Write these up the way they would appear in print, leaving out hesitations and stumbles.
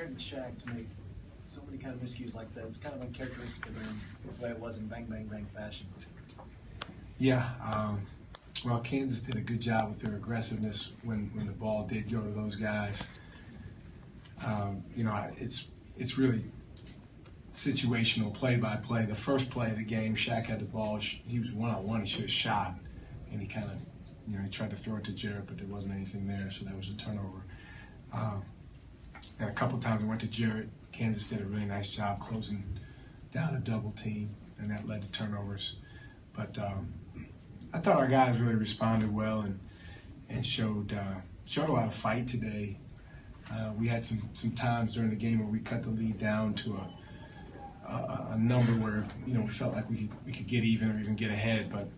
Jared and Shaq to make so many kind of miscues like that? It's kind of uncharacteristic of them, the way it was in bang, bang, bang fashion. Yeah, well, Kansas did a good job with their aggressiveness when the ball did go to those guys. It's really situational, play by play. The first play of the game, Shaq had the ball. He was one-on-one. He should have shot, and he kind of, he tried to throw it to Jarrett, but there wasn't anything there, so that was a turnover. And a couple times we went to Jarrett. Kansas did a really nice job closing down a double team, and that led to turnovers. But I thought our guys really responded well and showed a lot of fight today. We had some times during the game where we cut the lead down to a number where we felt like we could get even or even get ahead, but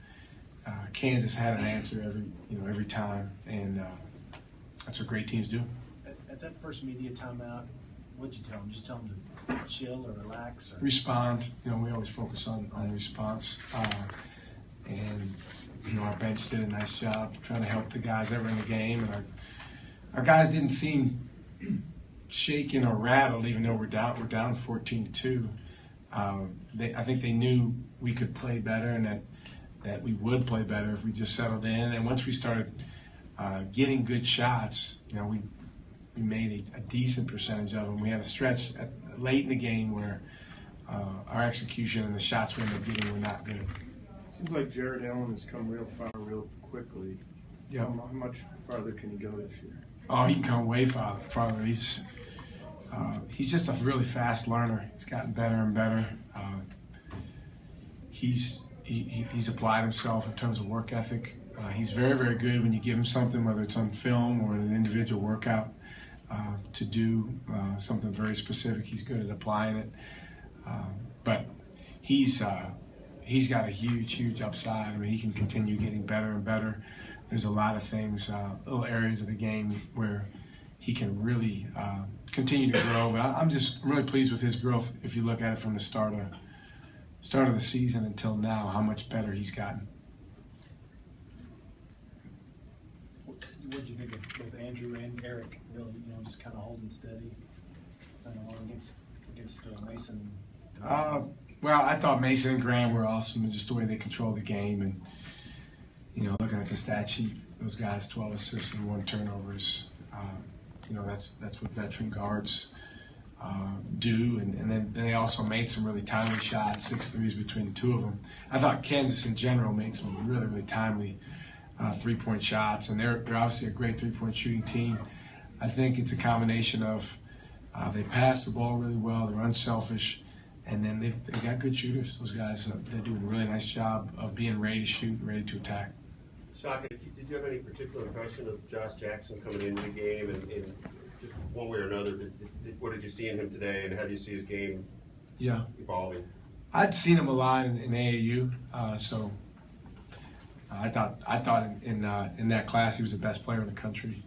Kansas had an answer every time, and that's what great teams do. At that first media timeout, what'd you tell them? Just tell them to chill or relax? Or Respond. We always focus on response. And our bench did a nice job trying to help the guys that were in the game. And our guys didn't seem shaken or rattled, even though we're down 14-2. I think they knew we could play better and that we would play better if we just settled in. And once we started getting good shots, we made a decent percentage of them. We had a stretch late in the game where our execution and the shots we ended up getting were not good. Seems like Jared Allen has come real far real quickly. Yeah. How much farther can he go this year? Oh, he can come way farther. He's just a really fast learner. He's gotten better and better. He's applied himself in terms of work ethic. He's very, very good when you give him something, whether it's on film or in an individual workout, to do something very specific. He's good at applying it. But he's got a huge upside. I mean, he can continue getting better and better. There's a lot of things, little areas of the game where he can really continue to grow. But I'm just really pleased with his growth. If you look at it from the start of the season until now, how much better he's gotten. What did you think of both Andrew and Eric? Really, just kind of holding steady against Mason. Well, I thought Mason and Graham were awesome, and just the way they control the game. And looking at the stat sheet, those guys, 12 assists and 1 turnovers. That's what veteran guards do. And then they also made some really timely shots, 6 threes between the two of them. I thought Kansas in general made some really, really timely three-point shots, and they're obviously a great three-point shooting team. I think it's a combination of they pass the ball really well, they're unselfish, and then they've got good shooters. Those guys, they're doing a really nice job of being ready to shoot and ready to attack. Shaka, did you have any particular impression of Josh Jackson coming into the game, and just one way or another, what did you see in him today, and how do you see his game evolving? I'd seen him a lot in AAU, so I thought in that class he was the best player in the country.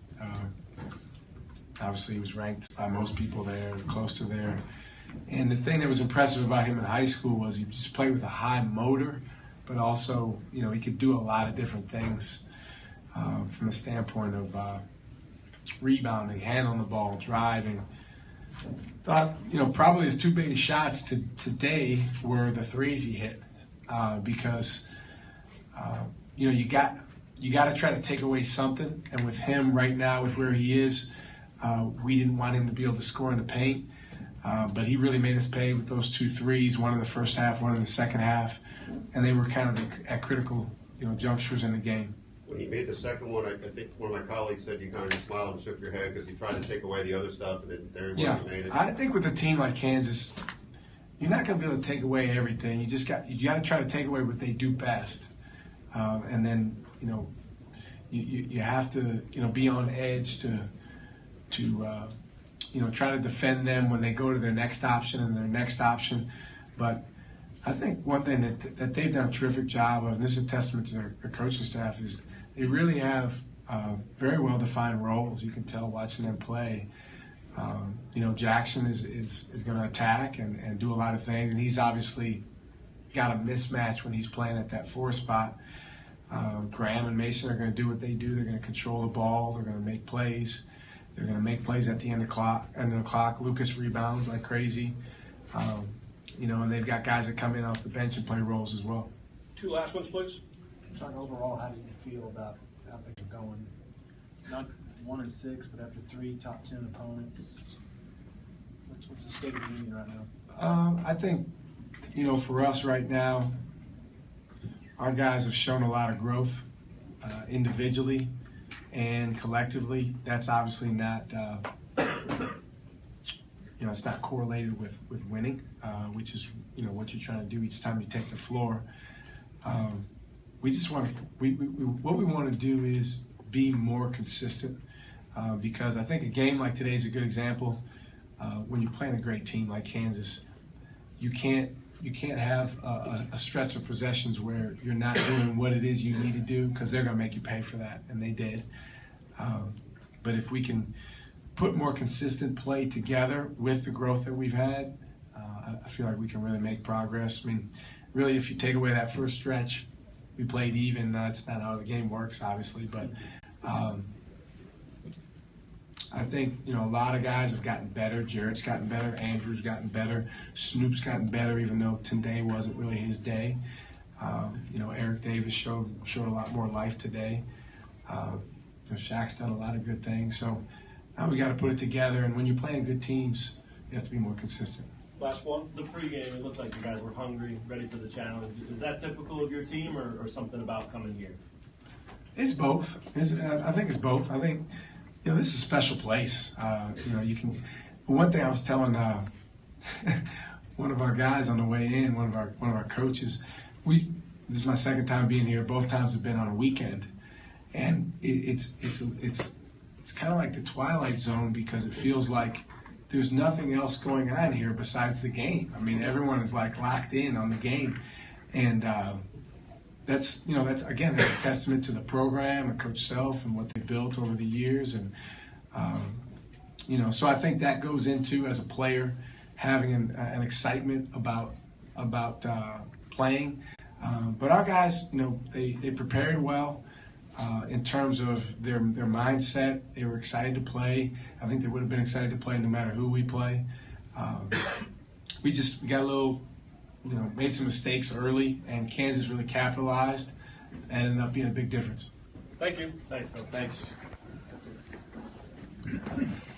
Obviously, he was ranked by most people there, close to there. And the thing that was impressive about him in high school was he just played with a high motor, but also, he could do a lot of different things from the standpoint of rebounding, handling the ball, driving. Thought, probably his 2 biggest shots today were the threes he hit because, you got to try to take away something. And with him right now, with where he is, we didn't want him to be able to score in the paint. But he really made us pay with those 2 threes, one in the first half, one in the second half. And they were kind of at critical, junctures in the game. When he made the second one, I think one of my colleagues said you kind of just smiled and shook your head because he tried to take away the other stuff, and then there he was, he made it. I think with a team like Kansas, you're not going to be able to take away everything. You got to try to take away what they do best, and then you have to be on edge to try to defend them when they go to their next option and their next option. But I think one thing that they've done a terrific job of, and this is a testament to their coaching staff, is they really have very well-defined roles. You can tell watching them play. Jackson is going to attack and do a lot of things, and he's obviously got a mismatch when he's playing at that 4 spot. Graham and Mason are going to do what they do. They're going to control the ball. They're going to make plays. They're going to make plays at the end of the clock. Lucas rebounds like crazy. And they've got guys that come in off the bench and play roles as well. Two last ones, please. John, overall, how do you feel about how things are going? Not 1-6, but after 3 top 10 opponents, what's the state of the union right now? I think, for us right now, our guys have shown a lot of growth individually and collectively. That's obviously not, it's not correlated with winning, which is, what you're trying to do each time you take the floor. We just want to, what we want to do is be more consistent because I think a game like today is a good example. When you're playing a great team like Kansas, you can't have a stretch of possessions where you're not doing what it is you need to do because they're going to make you pay for that, and they did. But if we can put more consistent play together with the growth that we've had, I feel like we can really make progress. I mean, really, if you take away that first stretch, we played even. That's not how the game works, obviously, but I think, a lot of guys have gotten better. Jarrett's gotten better. Andrew's gotten better. Snoop's gotten better, even though today wasn't really his day. Eric Davis showed a lot more life today. Shaq's done a lot of good things. So now we got to put it together. And when you're playing good teams, you have to be more consistent. Last one. The pregame, it looked like you guys were hungry, ready for the challenge. Is that typical of your team or something about coming here? It's both. I think it's both. I think, this is a special place. You can. One thing I was telling one of our guys on the way in, one of our coaches, this is my second time being here. Both times have been on a weekend, and it's kind of like the Twilight Zone because it feels like there's nothing else going on here besides the game. I mean, everyone is like locked in on the game, and that's a testament to the program and Coach Self and what they built over the years, and so I think that goes into, as a player, having an excitement about playing. But our guys, they prepared well in terms of their mindset. They were excited to play. I think they would have been excited to play no matter who we play. We got a little. Made some mistakes early, and Kansas really capitalized and ended up being a big difference. Thank you. Thanks, Phil. Thanks.